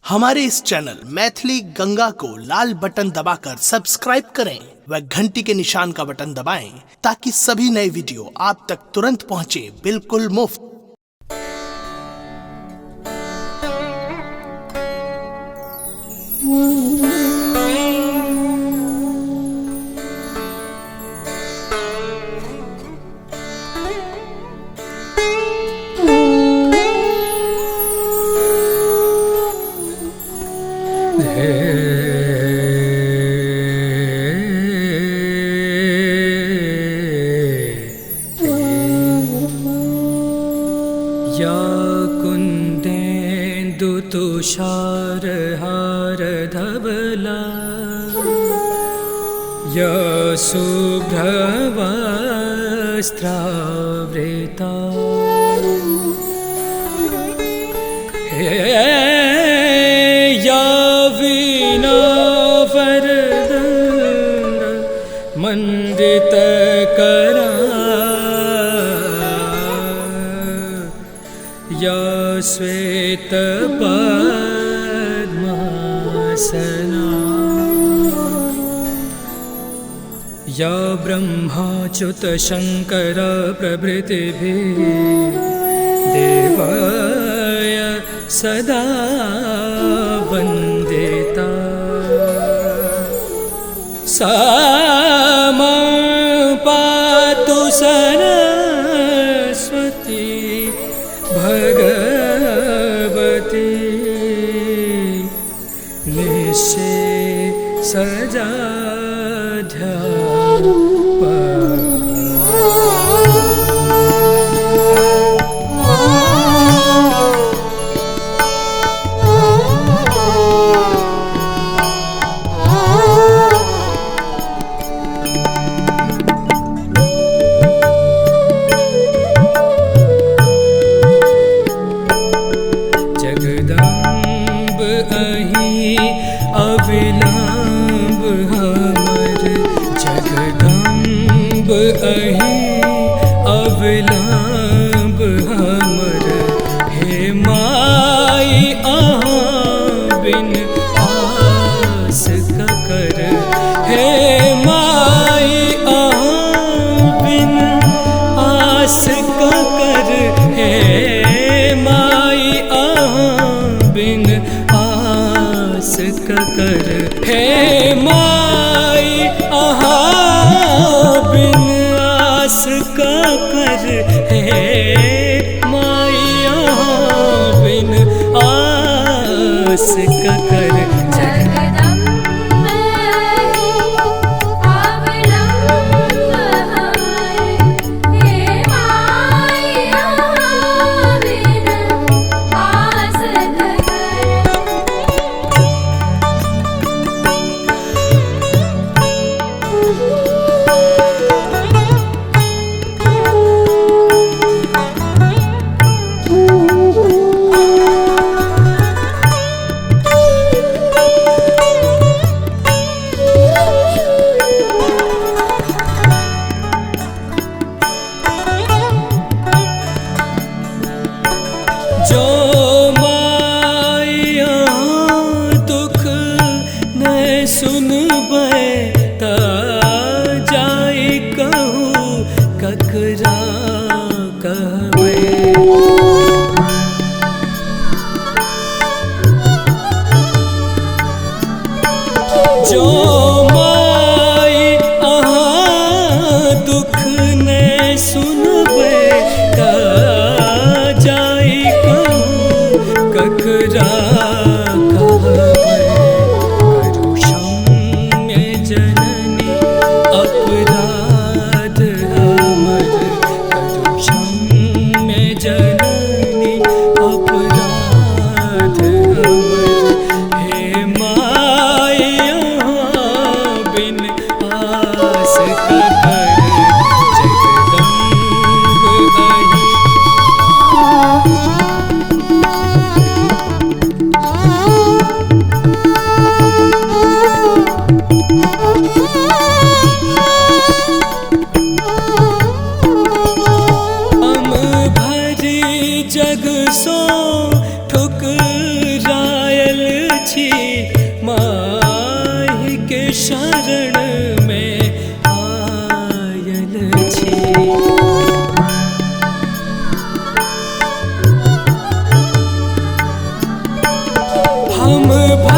हमारे इस चैनल मैथिली गंगा को लाल बटन दबाकर सब्सक्राइब करें व घंटी के निशान का बटन दबाएं ताकि सभी नए वीडियो आप तक तुरंत पहुंचे बिल्कुल मुफ्त। या कुन्देन्दु तुषारहार धवला या शुभ्रवस्त्रावृता या वीणावरदण्ड मण्डितकरा या श्वेतपद्मासना या ब्रह्माच्युतशङ्कर प्रभृतिभिः देवाय सदा वन्दिता सा मां पातु सरस्वती भगवती निःशेषजाध्यापा जगदम्ब अहि अविलम्ब हमर जगदम्ब अहि अविलम्ब हमर हे माई अहाँ बिन आस ककर हे माई अहाँ बिन आस ककर हे माई बिन आस ककर हे माई अहाँ बिन आस ककर हे माई अहाँ बिन आस ककर जो माया दुख न सुनबै ता जाई कहूँ ककरा कहबै जो माई अहाँ दुख न सुनबै ता जाई ककरा कहबै करू क्षम्य जननी अपराध हमर करू क्षम्य जननी अपराध हमर हे माई अहाँ बिन आस ककर जगदम्ब अहि हम